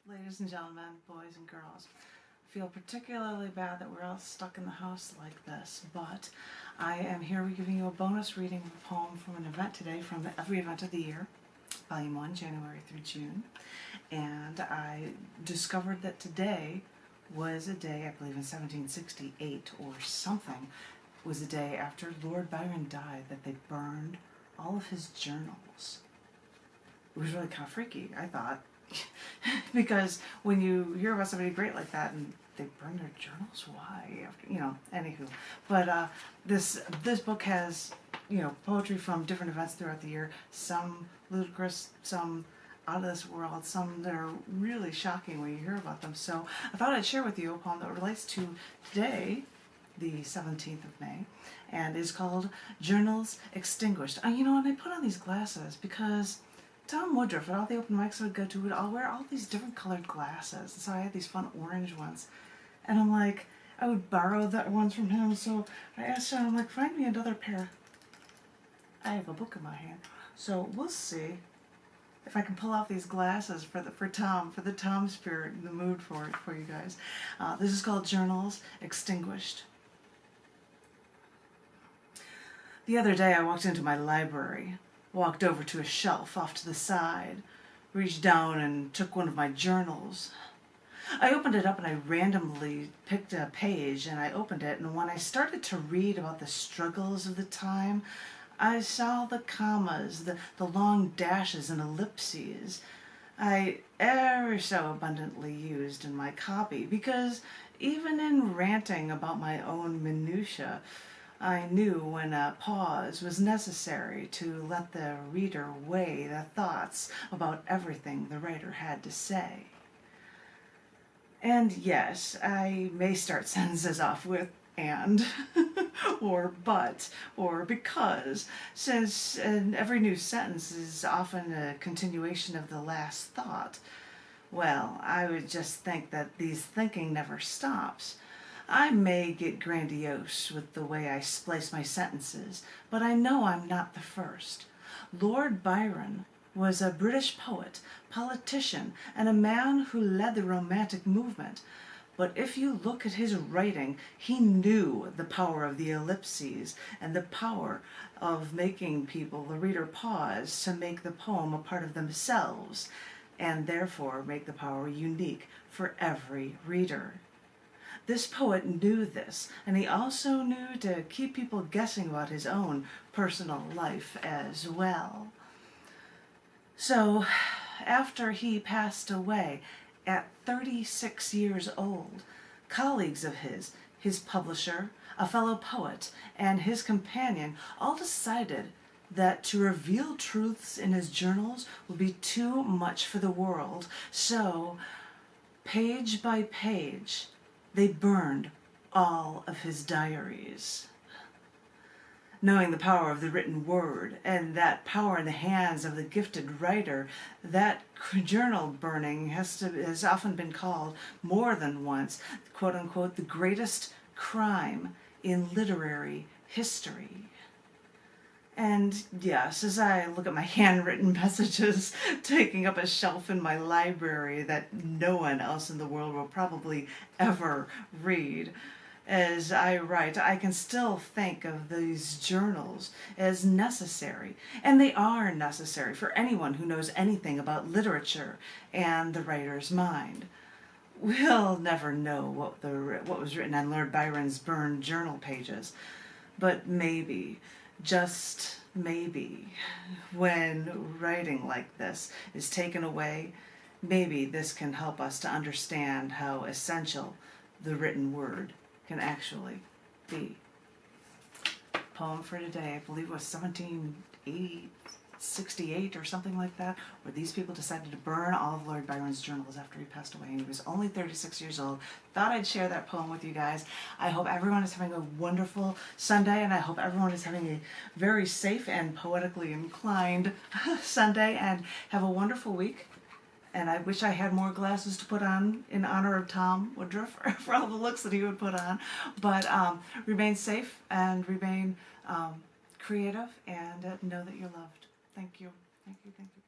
ladies and gentlemen, boys and girls. I feel particularly bad that we're all stuck in the house like this, but I am here giving you a bonus reading of a poem from an event today from the Every Event of the Year, Volume 1, January through June. And I discovered that today was a day, I believe in 1768 or something, was a day after Lord Byron died that they burned all of his journals. It was really kind of freaky, I thought, because when you hear about somebody great like that and they burn their journals, why? After, anywho. But this book has, poetry from different events throughout the year, some ludicrous, some out of this world, some that are really shocking when you hear about them. So I thought I'd share with you a poem that relates to today, the 17th of May, and is called Journals Extinguished. And I put on these glasses because Tom Woodruff, at all the open mics I would go to, would all wear all these different colored glasses. And so I had these fun orange ones. And I'm like, I would borrow that ones from him. So I asked him, I'm like, find me another pair. I have a book in my hand. So we'll see if I can pull off these glasses for the Tom spirit and the mood for you guys. This is called Journals Extinguished. The other day I walked into my library, walked over to a shelf off to the side, reached down and took one of my journals. I opened it up and I randomly picked a page and I opened it, and when I started to read about the struggles of the time, I saw the commas, the long dashes and ellipses I ever so abundantly used in my copy, because even in ranting about my own minutiae, I knew when a pause was necessary to let the reader weigh the thoughts about everything the writer had to say. And yes, I may start sentences off with and, or but, or because, since every new sentence is often a continuation of the last thought. Well, I would just think that these thinking never stops. I may get grandiose with the way I splice my sentences, but I know I'm not the first. Lord Byron was a British poet, politician, and a man who led the Romantic movement. But if you look at his writing, he knew the power of the ellipses and the power of making people, the reader, pause to make the poem a part of themselves, and therefore make the power unique for every reader. This poet knew this, and he also knew to keep people guessing about his own personal life as well. So, after he passed away at 36 years old, colleagues of his publisher, a fellow poet, and his companion all decided that to reveal truths in his journals would be too much for the world. So, page by page, they burned all of his diaries. Knowing the power of the written word and that power in the hands of the gifted writer, that journal burning has often been called, more than once, quote-unquote, the greatest crime in literary history. And yes, as I look at my handwritten messages taking up a shelf in my library that no one else in the world will probably ever read, as I write, I can still think of these journals as necessary, and they are necessary for anyone who knows anything about literature and the writer's mind. We'll never know what was written on Lord Byron's burned journal pages, but maybe, just maybe, when writing like this is taken away, maybe this can help us to understand how essential the written word can actually be. Poem for today, I believe it was 1768 or something like that, where these people decided to burn all of Lord Byron's journals after he passed away, and he was only 36 years old. Thought I'd share that poem with you guys. I hope everyone is having a wonderful Sunday, and I hope everyone is having a very safe and poetically inclined Sunday, and have a wonderful week. And I wish I had more glasses to put on in honor of Tom Woodruff for all the looks that he would put on. But remain safe and remain creative, and know that you're loved. Thank you. Thank you. Thank you.